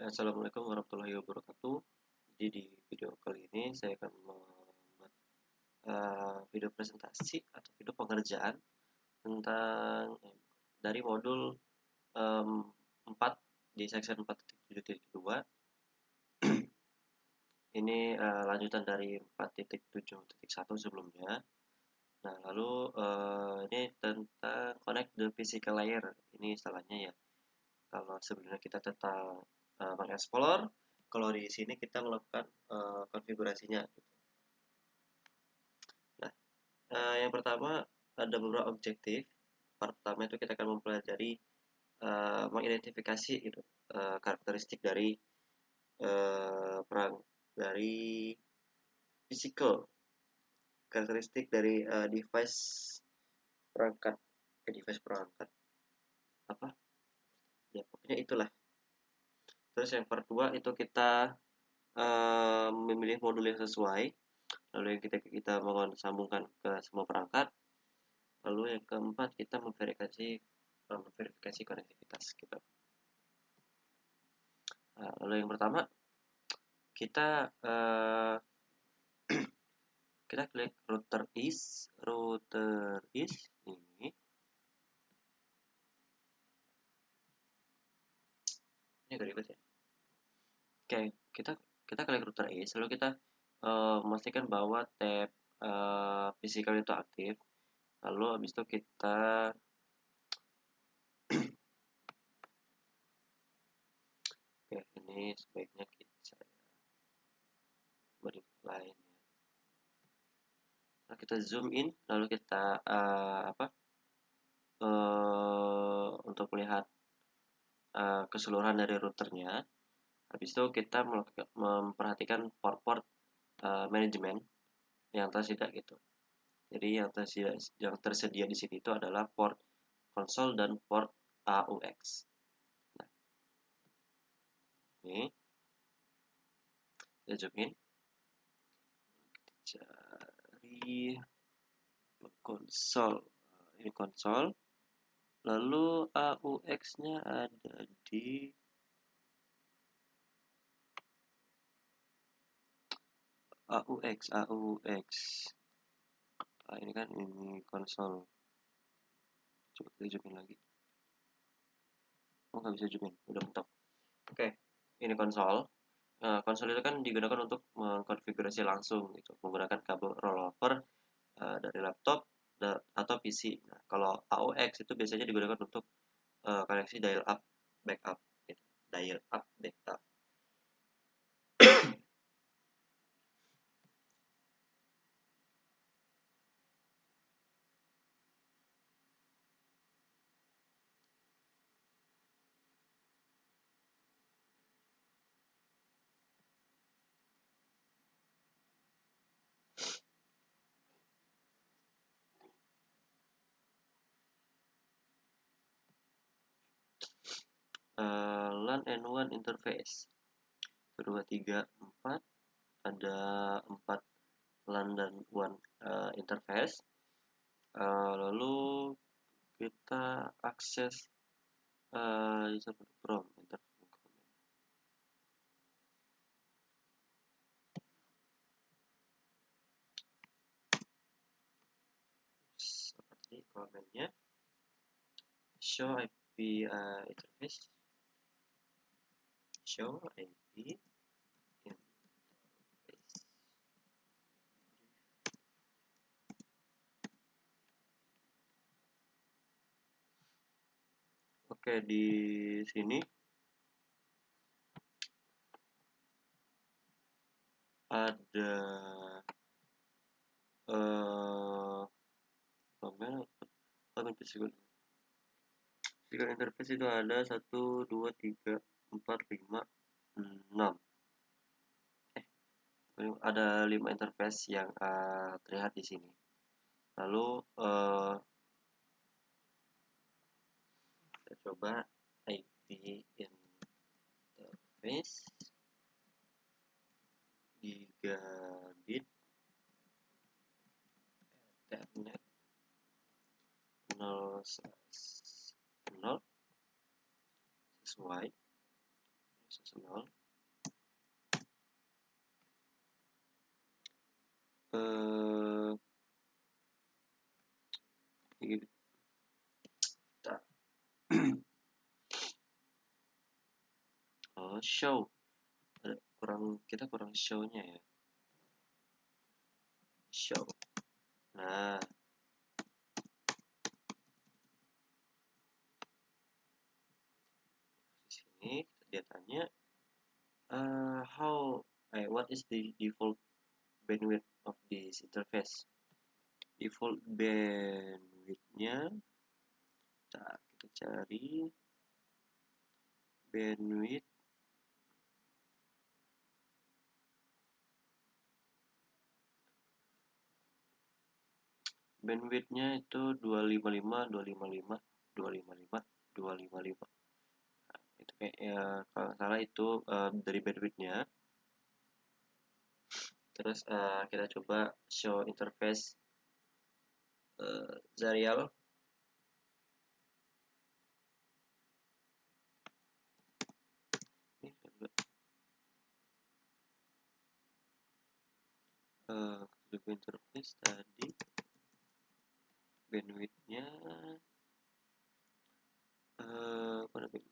Assalamualaikum warahmatullahi wabarakatuh. Jadi di video kali ini saya akan membuat video presentasi atau video pengerjaan tentang dari modul 4 di section 4.7.2. Ini lanjutan dari 4.7.1 sebelumnya. Nah, lalu ini tentang connect the physical layer. Ini istilahnya ya. Kalau sebelumnya kita tentang mengeksplor, kalau di sini kita melakukan konfigurasinya. Nah, yang pertama ada beberapa objektif. Pertama itu kita akan mempelajari mengidentifikasi gitu, karakteristik dari dari physical, karakteristik dari device perangkat apa? Ya pokoknya itulah. Terus yang kedua itu kita memilih modul yang sesuai, lalu yang kita mau sambungkan ke semua perangkat, lalu yang keempat kita memverifikasi konektivitas gitu. Nah, lalu yang pertama kita kita klik router is ini agak ribet ya. Oke, kita kita klik router is, lalu kita memastikan bahwa tab physical itu aktif. Lalu habis itu kita oke, ini sebaiknya kita modify. Nah, kita zoom in, lalu kita untuk melihat keseluruhan dari routernya. Habis itu kita memperhatikan port-port manajemen yang tersedia gitu. Jadi yang tersedia di sini itu adalah port konsol dan port AUX. Nah, ini kita zoom in, cari konsol. Ini konsol. Lalu AUX-nya ada di AUX. Nah, ini kan ini konsol. Coba kita zoomin lagi. Oh, nggak bisa zoomin, udah mentok. Oke, ini konsol. Nah, konsol itu kan digunakan untuk mengkonfigurasi langsung gitu, menggunakan kabel rollover dari laptop atau PC. Nah, kalau AUX itu biasanya digunakan untuk koneksi dial up backup gitu. Dial up backup. LAN and WAN interface 2, 3, 4, ada 4 LAN dan WAN interface. Lalu kita akses user from seperti komennya show IP interface, show IP interface. Oke, di sini ada physical interface itu ada 1, 2, 3, 4, 5, 6. Ada 5 interface yang terlihat di sini. Lalu kita coba IP interface gigabit Ethernet 0/0 sesuai seasonal. Oh, show. Kita kurang show-nya ya. Show. Nah, di sini dia tanya what is the default bandwidth of this interface? Default bandwidth-nya kita cari bandwidth bandwidth-nya itu 255 itu kayaknya kalau salah itu dari bandwidth-nya. Terus kita coba show interface serial. Interface tadi bandwidth-nya mana bandwidth?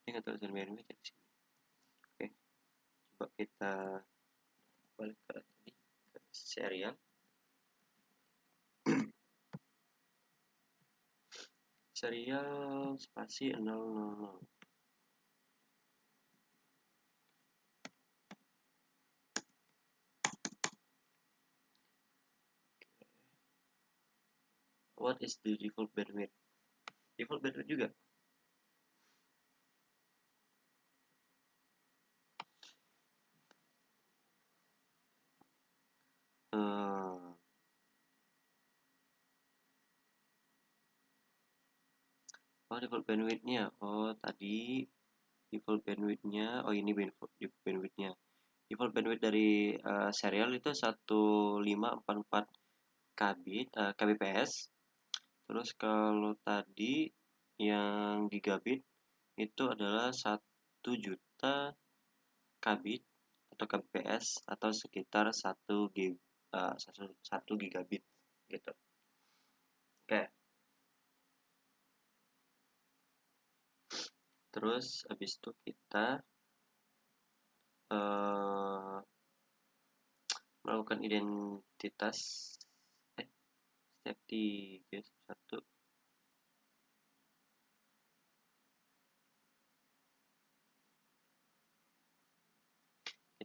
Ini nggak tahu bandwidth ya di sini. Oke, coba kita balik ke tadi ke serial. Serial spasi 000. What is the default bandwidth? Default bandwidth juga. Oh, default bandwidth-nya. Oh, tadi default bandwidth-nya. Oh, ini default bandwidth-nya. Default bandwidth dari serial itu 1544 kbps. Terus kalau tadi yang gigabit itu adalah 1 juta kbit atau kbps atau sekitar 1 gigabit gitu. Oke. Terus habis itu kita melakukan identitas step 3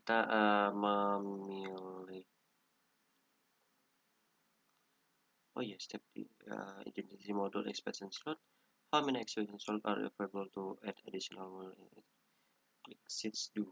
kita memilih step 3 identity module expansion slot. How many expansion slots are available to add additional module? Klik switch 2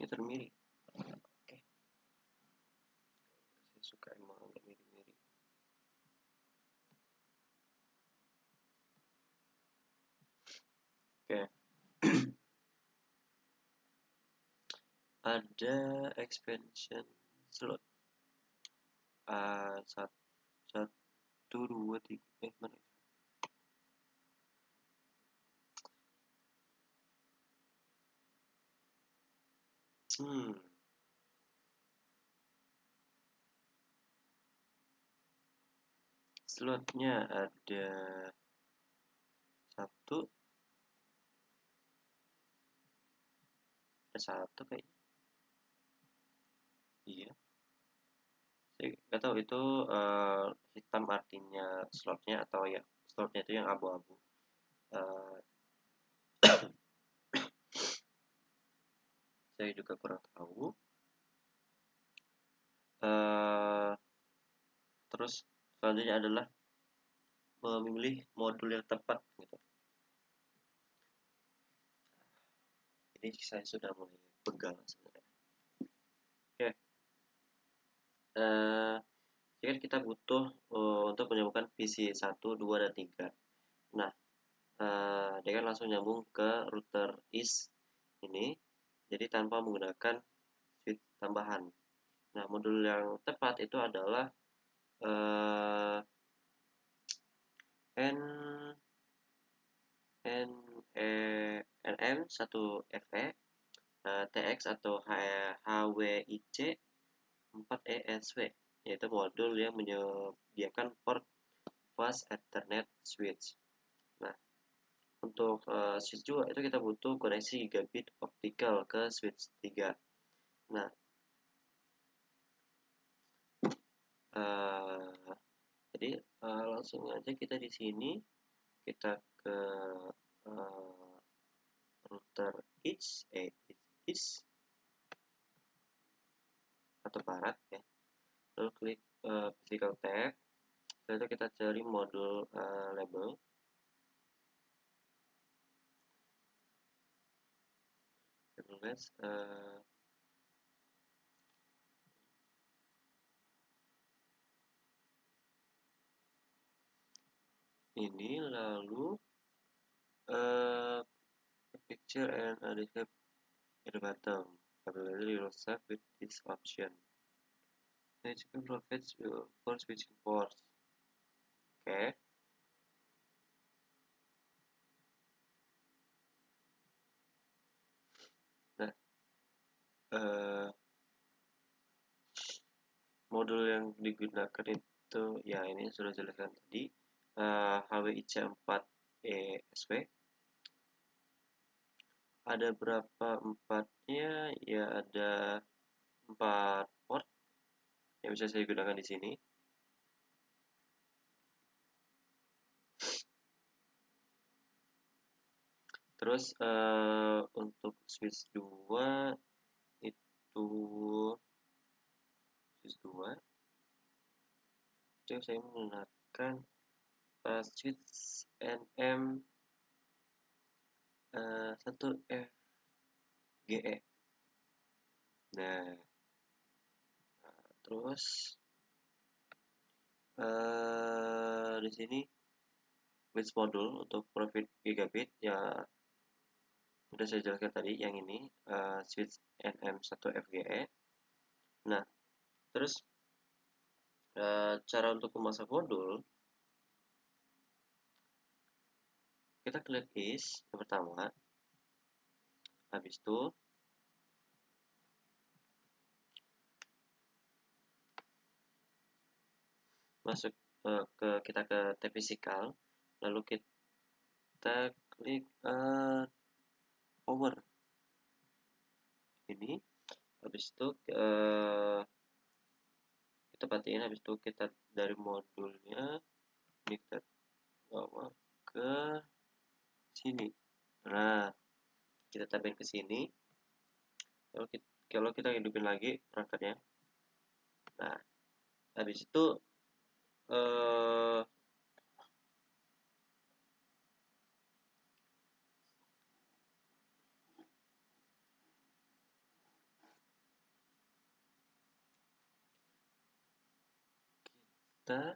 ini termiri. Oke. Saya suka emang agak mirip-mirip. Oke. Ada expansion slot 1 2 3 mana? Slotnya ada 1 kayaknya. Iya. Saya nggak tahu itu hitam artinya slotnya atau ya slotnya itu yang abu-abu. Saya juga kurang tahu. Terus selanjutnya adalah memilih modul yang tepat gitu. Ini saya sudah mulai pegang sebenarnya. Oke. Jadi kan kita butuh untuk menyambungkan PC 1, 2, dan 3. Nah, dia kan langsung nyambung ke router IS ini, jadi tanpa menggunakan switch tambahan. Nah, modul yang tepat itu adalah eh, N N NM1FE TX atau HWIC 4ESW, yaitu modul yang menyediakan port fast Ethernet switch. Nah, untuk switch 2 itu kita butuh koneksi gigabit optical ke switch 3. Nah, uh, jadi langsung aja kita di sini kita ke uh, router is atau barat ya, lalu klik physical tab, lalu kita cari modul label, tulis ini, lalu picture and describe at the bottom. Familiarly yourself with this option. HP provides for switching ports. Oke. Nah, modul yang digunakan itu ya ini sudah jelaskan tadi, HWIC 4ESW. Ada berapa empatnya? Ya ada 4 port yang bisa saya gunakan di sini. Terus untuk switch 2 itu saya menggunakan switch NM 1 FGE. Nah, terus di sini switch modul untuk profit gigabit ya sudah saya jelaskan tadi, yang ini switch NM1FGE. Nah, terus cara untuk memasang modul, kita klik is yang pertama, habis itu masuk kita ke tab physical, lalu kita klik power ini, habis itu kita patiin, habis itu kita dari modulnya ini kita bawa ke sini. Nah, kita tabin ke sini, lalu kalau kita hidupin lagi perangkatnya. Nah, habis itu kita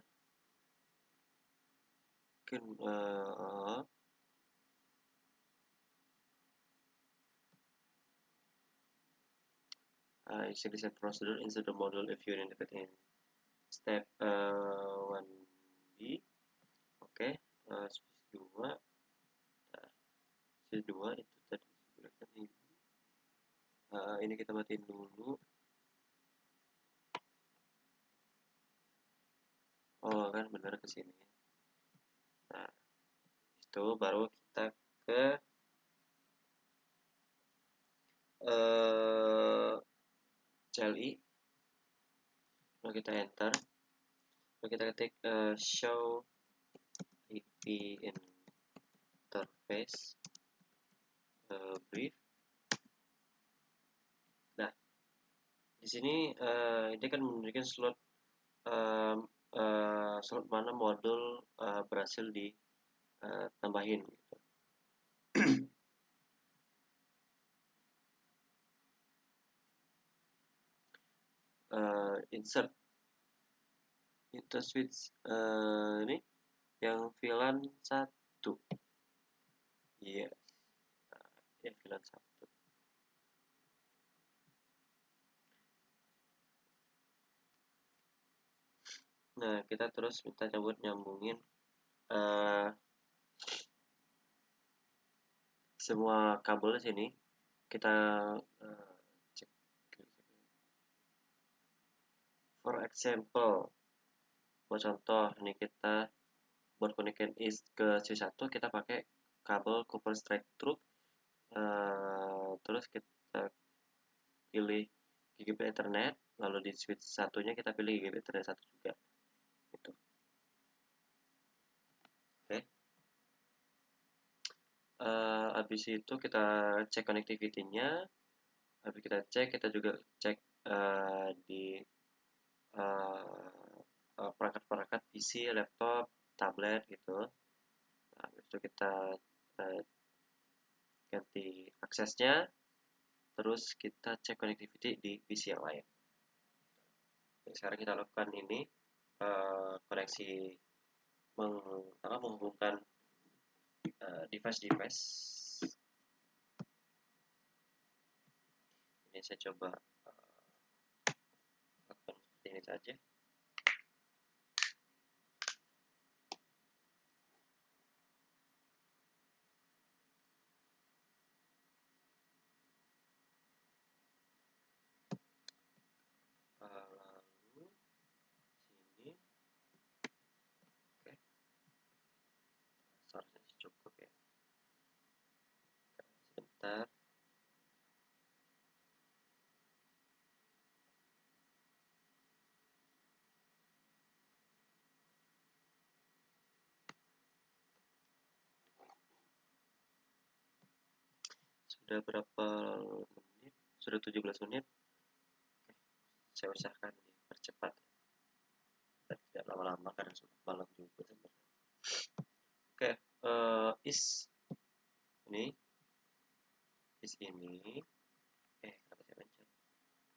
initialize procedure insert the module if you're interested in step 1B. Oke, switch 2. Nah, switch 2 itu tadi gunakan ini. Ini kita matiin dulu. Oh, kan benar ke sini. Nah, itu baru kita ke CLI. Lalu kita enter. Lalu kita ketik show IP interface brief. Nah, di sini dia kan memberikan slot slot mana modul berhasil ditambahin gitu. Insert Kita switch ini yang VLAN 1. Iya, ya VLAN 1. Nah, kita terus minta buat nyambungin semua kabel sini. Kita cek. For example, buat contoh nih, kita buat connectin is ke switch 1 kita pakai kabel copper straight through. Terus kita pilih gigabit ethernet, lalu di switch satunya kita pilih gigabit ethernet 1 juga gitu. Oke. Habis itu kita cek connectivity-nya. Habis kita cek, kita juga cek di perangkat-perangkat PC, laptop, tablet gitu. Nah, habis itu kita ganti aksesnya, terus kita cek connectivity di PC yang lain. Oke, sekarang kita lakukan ini koneksi menghubungkan device-device. Ini saya coba lakukan seperti ini saja. Lalu sini, oke, seharusnya cukup ya. Sebentar. Sudah berapa menit? Sudah 17 menit. Saya usahakan dipercepat. Dan tidak lama-lama karena sudah malam juga sebenarnya. Oke, is ini kenapa saya pencet?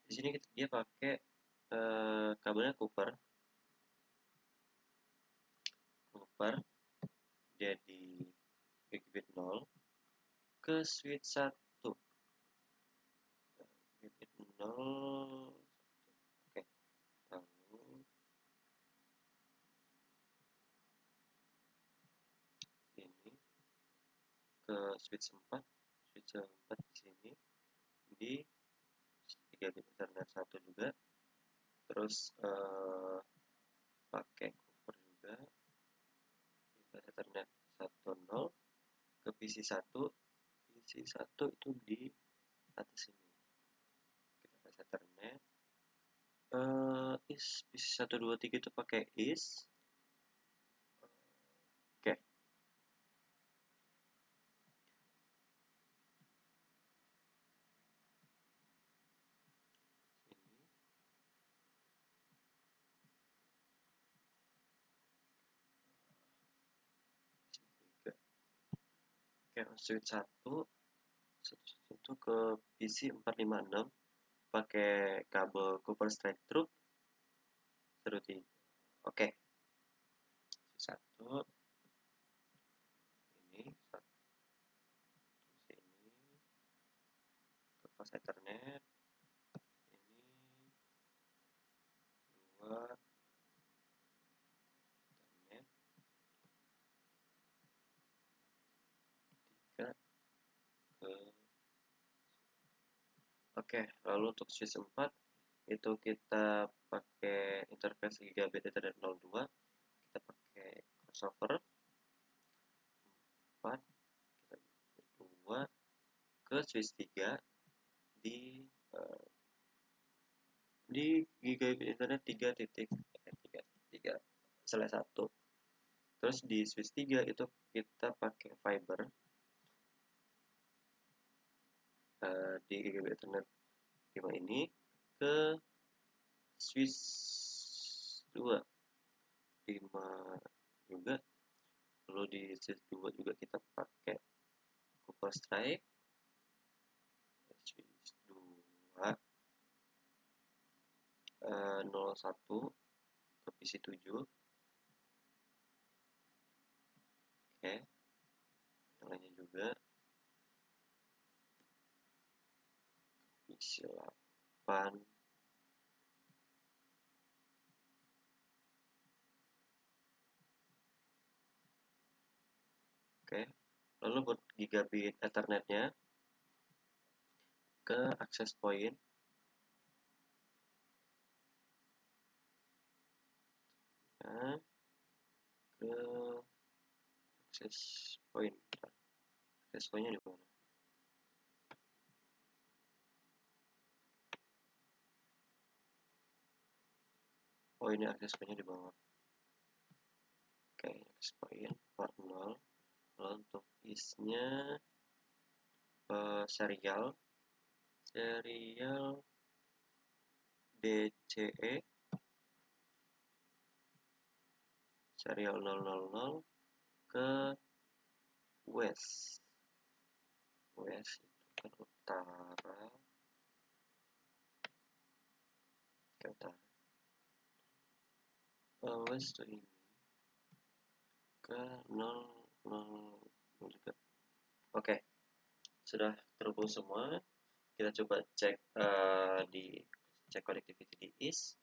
Di sini dia pakai kabelnya Cooper jadi gigabit 0 ke switch 1 gigabit 0. Oke, lalu ini ke switch 4 di sini di gigabit ethernet 1 juga, terus pakai Cooper juga gigabit ethernet 1.0 ke PC 1 itu di atas sini. Kita pakai ethernet is PC 1 2 3 itu pakai is. Oke. Oke, switch 1 itu ke PC 456 pakai kabel copper straight through. Oke, satu ini satu sini ke fast ethernet, ini dua ethernet, tiga ke. Oke, lalu untuk switch 4 itu kita pakai interface gigabit ethernet 02, kita pakai crossover 4, kita 2 ke switch 3 di gigabit internet 3.3/1. Terus di switch 3 itu kita pakai fiber di gigabit ethernet 5 ini ke switch 2 5 juga. Lalu di switch 2 juga kita pakai copper stripe switch 2 01 ke divisi 7. Oke, yang lainnya juga divisi 8. Oke, lalu buat gigabit ethernetnya ke access point, nah, ke access point. Access pointnya di mana? Oh, ini access pointnya di bawah. Oke, access point port 0. Lalu untuk isnya serial DCE serial 000 ke west itu kan utara, ke utara, west tuh ini ke 0 juga. Oke, sudah terhubung semua. Kita coba cek cek connectivity di east.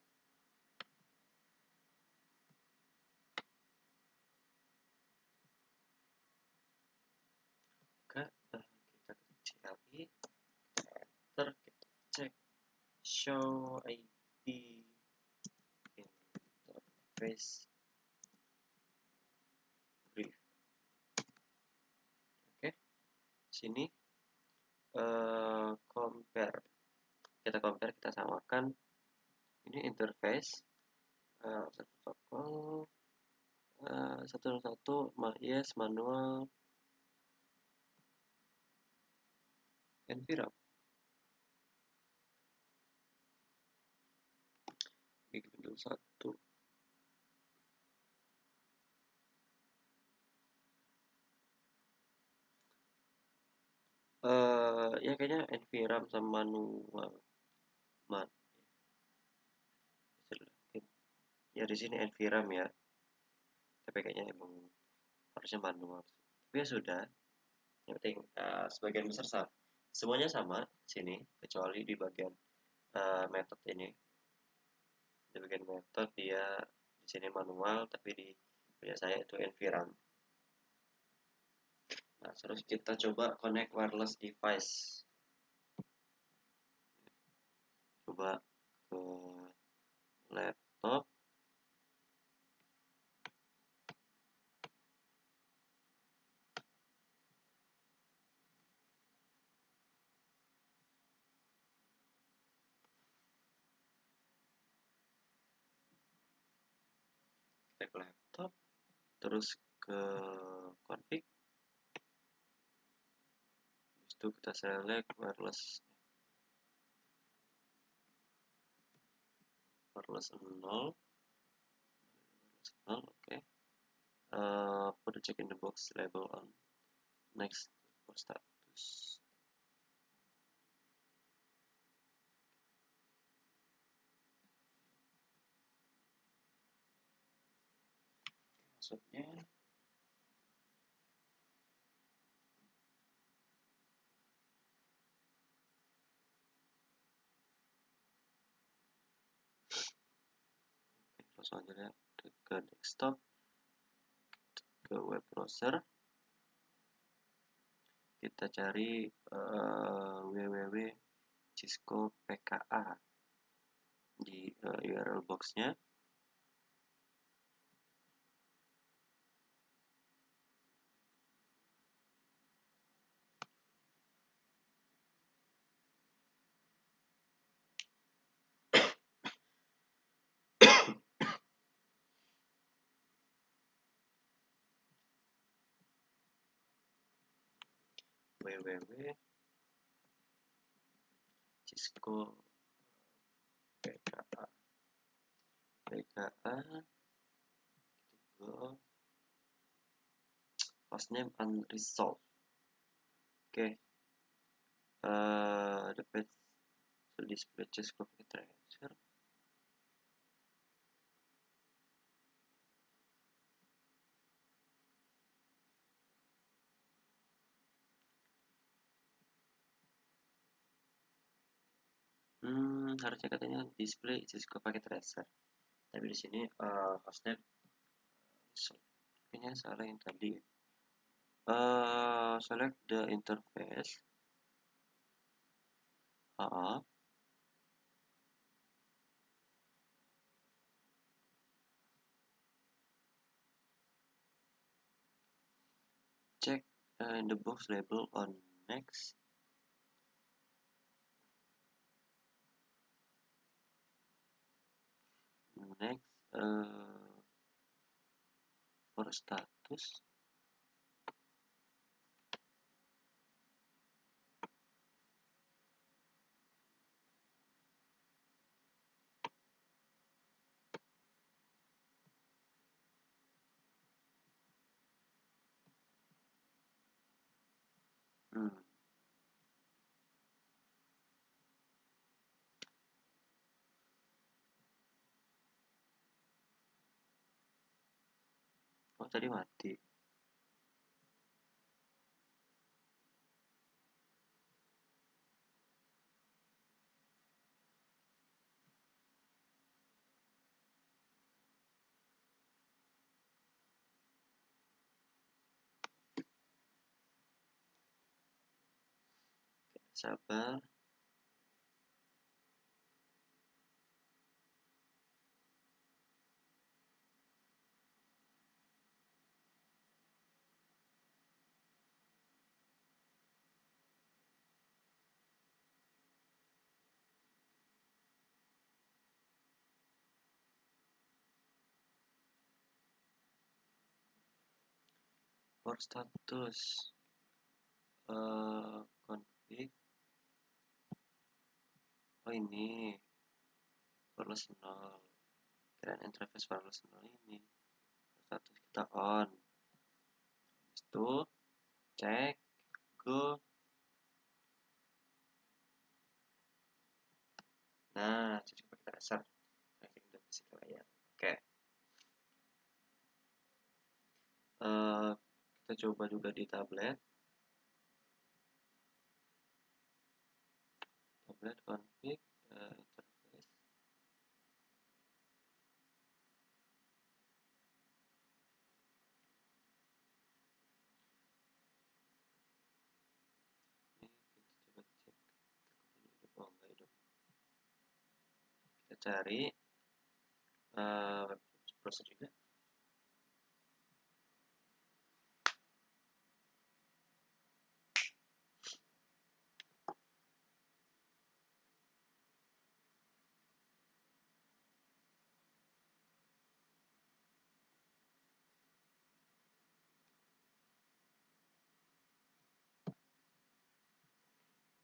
Kita ke CLI, kita cek show IP interface brief. Oke, sini compare, kita samakan ini interface protokol 101 yes manual NVRAM gig bundle 1. Ya kayaknya NVRAM sama manual ya di sini NVRAM ya, tapi kayaknya emang harusnya manual, tapi ya sudah, yang penting sebagian besar sama, semuanya sama sini kecuali di bagian method ini. Di bagian method dia di sini manual, tapi di punya saya itu NVRAM. Nah, terus kita coba connect wireless device. Coba ke laptop. Kita ke laptop. Terus ke config. Habis itu kita select wireless 0. Oke. Put a check in the box label on next for status. Maksudnya langsung aja ya ke desktop, ke web browser, kita cari www.cisco PKA di URL boxnya. www.cisco PKA go hostname unresolved. Oke, the page will display Cisco transfer. Harusnya katanya display Cisco pakai tracer, tapi di sini hostnya kayaknya salah yang tadi. Select the interface. Check in the box label on next. Next for status. Oh, tadi mati. Sabar. For status config. Oh, ini wireless 0. Kirain interface wireless 0 ini. Status kita on. Habis itu cek go. Nah, jadi pakai tracer. Tracking the physical layer. Oke. Kita coba juga di tablet. Tablet config interface. Ini kita coba cek. Takutnya hidup. Oh, enggak hidup. Kita cari web browser juga.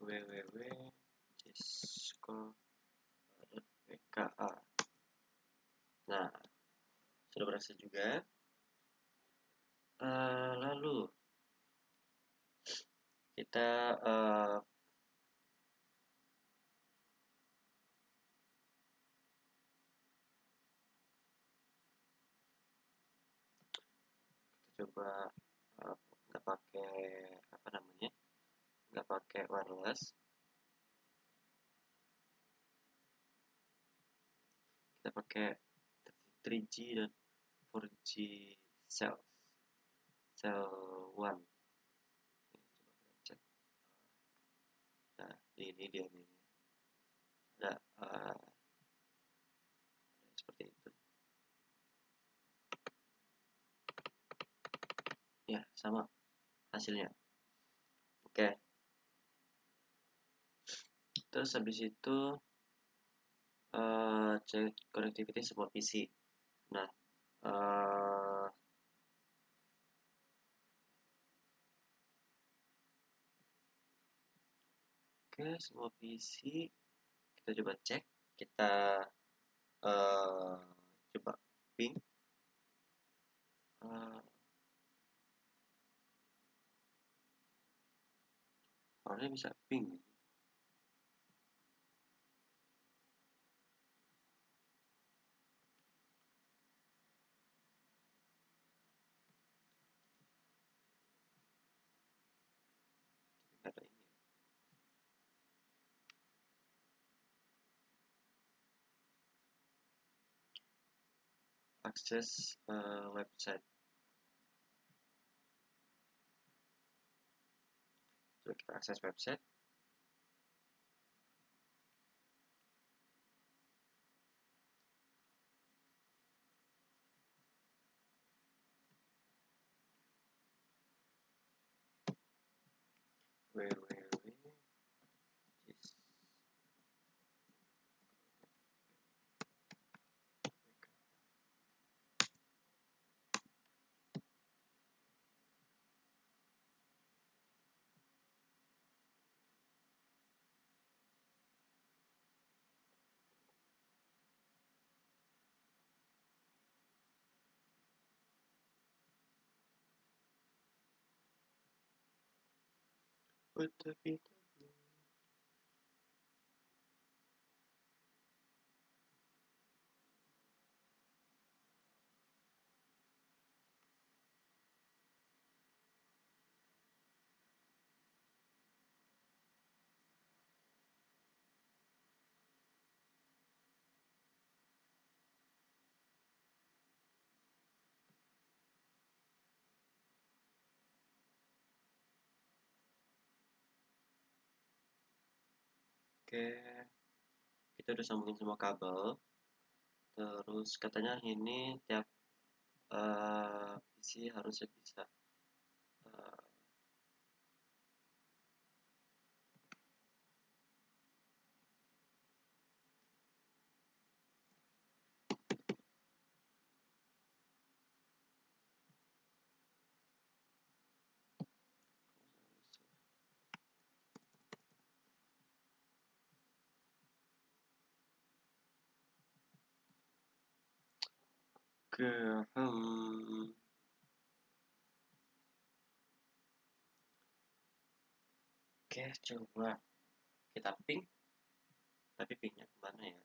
www.cisco.pka. Nah, sudah berhasil juga. Lalu kita coba nggak pakai apa namanya, nggak pakai wireless. Kita pakai 3G dan 4G cell 1. Coba kita cek. Nah, ini dia nih. Ada seperti itu. Ya, sama hasilnya. Oke. Terus habis itu cek connectivity semua PC. Nah, oke, semua PC kita coba cek. Kita coba ping. Orangnya bisa ping. Ada ini. akses website. Coba kita akses website. www. Oke, kita udah sambungin semua kabel. Terus katanya ini tiap PC harusnya bisa ke oke, coba kita ping, tapi pingnya kemana ya?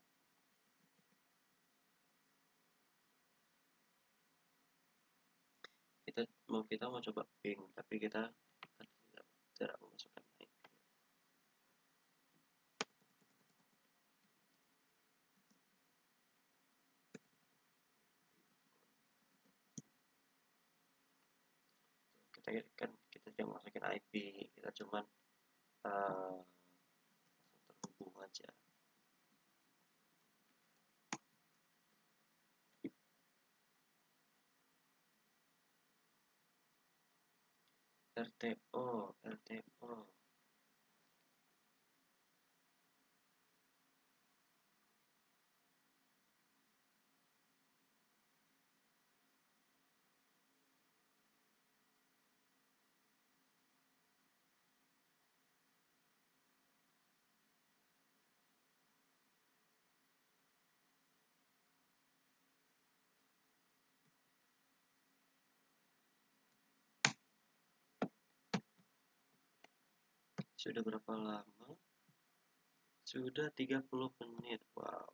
Kita mau coba ping, tapi kita tidak memasukkan IP. Kita tidak masukin IP, kita cuman terhubung aja. RTO. Sudah berapa lama? Sudah 30 menit. Wow.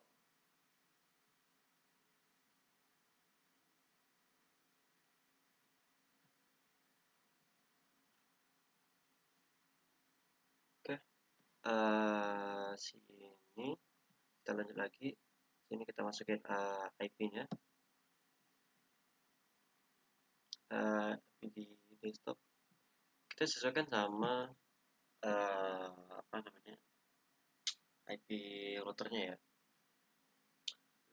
Oke. Sini kita lanjut lagi. Sini kita masukin IP-nya. IP di desktop. Kita sesuaikan sama apa namanya? IP routernya ya.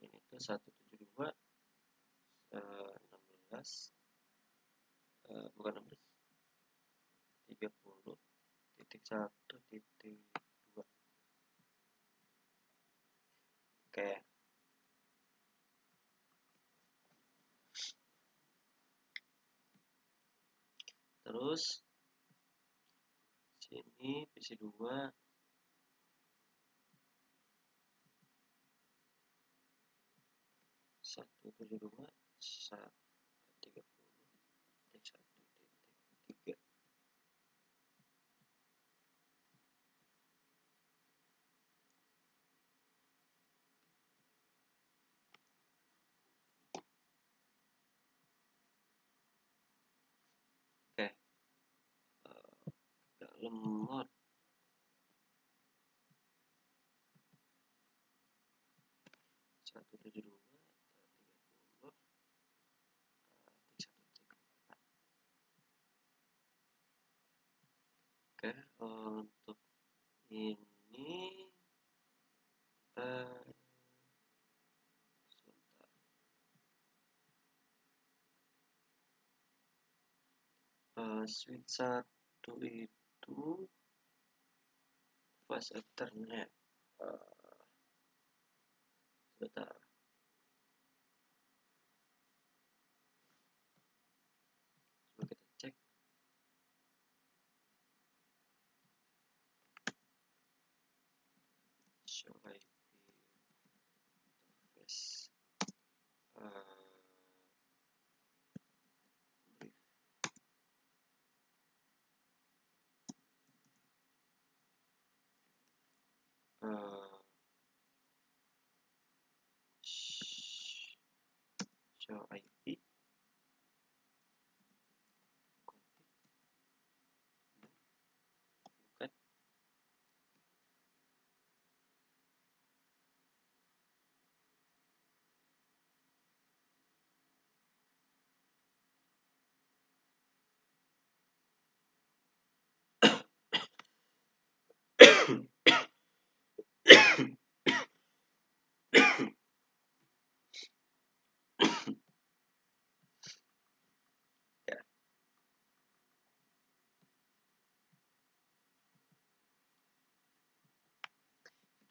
Ini tuh 172 16 bukan 16 30.1.2. Oke. Terus sini PC2 172 130.1.3. Oke, agak lemot. 172 130. Oke, untuk ini sebentar. Switch 1 itu fast Ethernet. Sebentar. Coba kita cek. Show IP interface. Brief. Show IP. Bukan. Ya,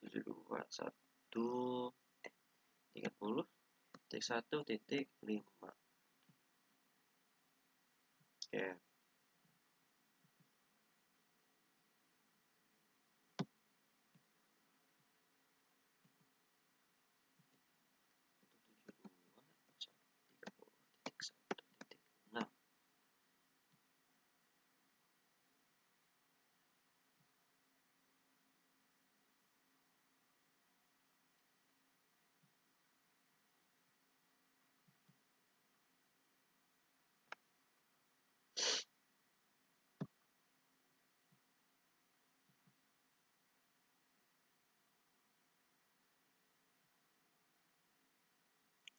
721.30.1.5. Oke.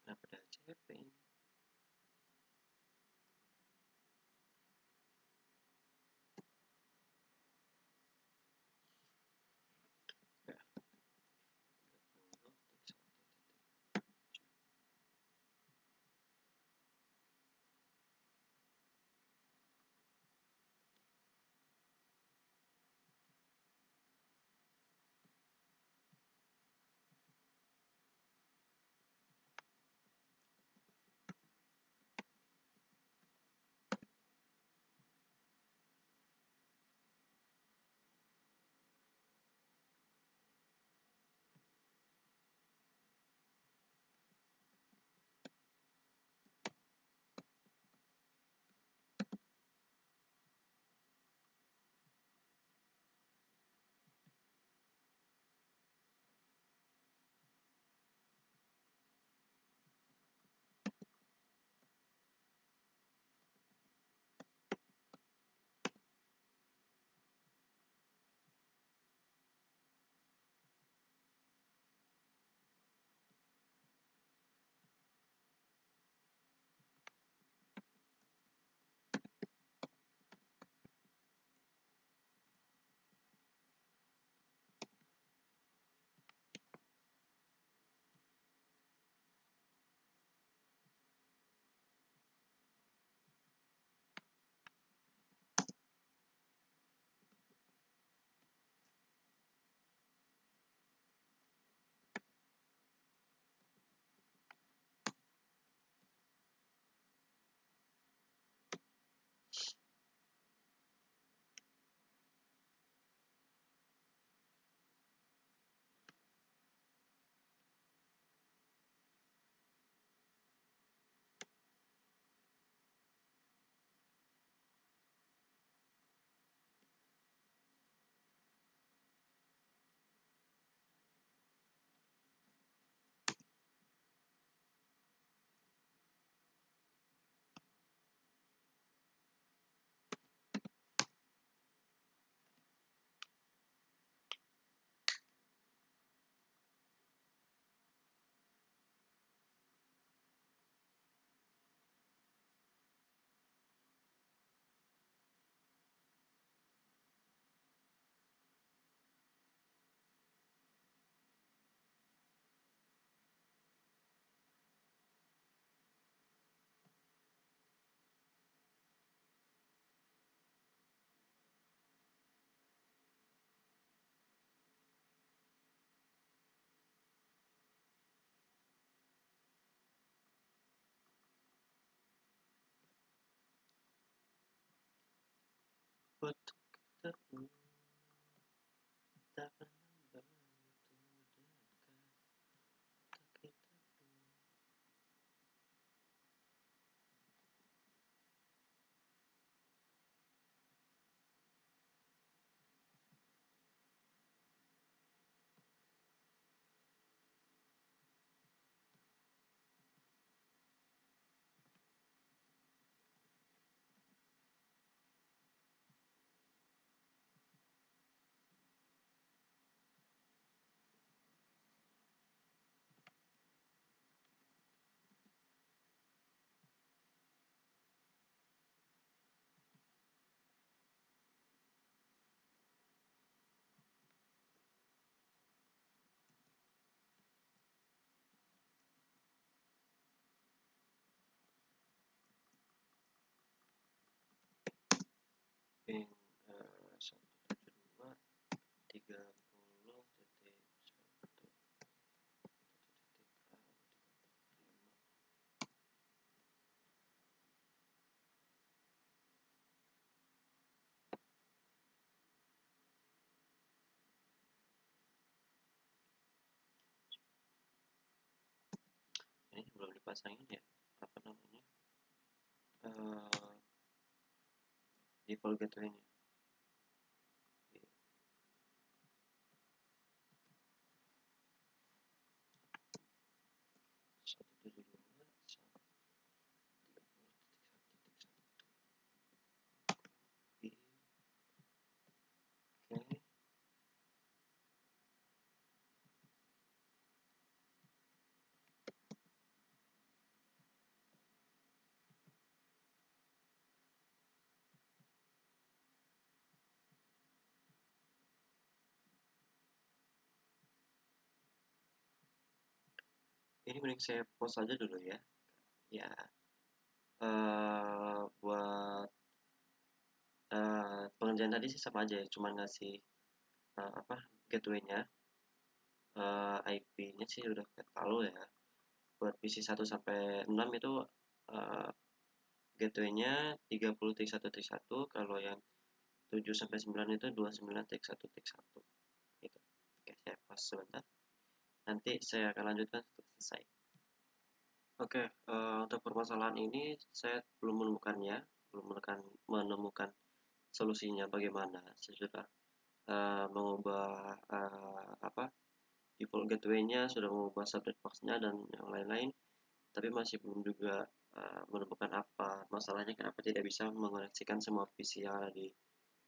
Kenapa ada CP? Ya. Untuk ketemu tak pernah begitu dekat, tak ketemu. Pin 172.30.1.A.5. Ini belum dipasangin ya, apa namanya, default gateway-nya. 172.30.1.1. Oke. Ini mending saya post aja dulu ya. Ya, buat pengerjaan tadi sih sama aja ya, cuma ngasih apa gateway-nya, IP-nya sih udah tahu ya. Buat PC 1 sampai 6 itu gateway-nya 30.1.1, kalau yang 7 sampai 9 itu 29.1.1 gitu. Oke, saya pause sebentar. Nanti saya akan lanjutkan setelah selesai. Oke, untuk permasalahan ini saya belum menemukannya, menemukan solusinya bagaimana. Saya sudah mengubah apa default gateway-nya, sudah mengubah subnet box-nya dan yang lain-lain, tapi masih belum juga menemukan apa masalahnya, kenapa tidak bisa mengoneksikan semua PC yang ada di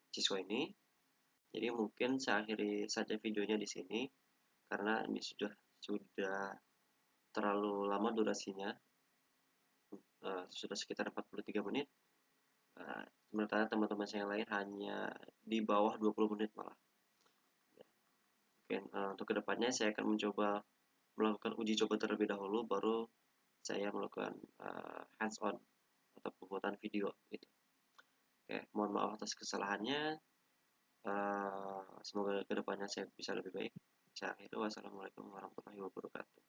siswa ini. Jadi mungkin saya akhiri saja videonya di sini karena ini sudah terlalu lama durasinya, sudah sekitar 43 menit. Sementara teman-teman saya yang lain hanya di bawah 20 menit malah. Mungkin untuk kedepannya saya akan mencoba melakukan uji coba terlebih dahulu, baru saya melakukan hands on atau pembuatan video gitu. Oke, mohon maaf atas kesalahannya. Semoga kedepannya saya bisa lebih baik. Saya akhiri, wassalamualaikum warahmatullahi wabarakatuh.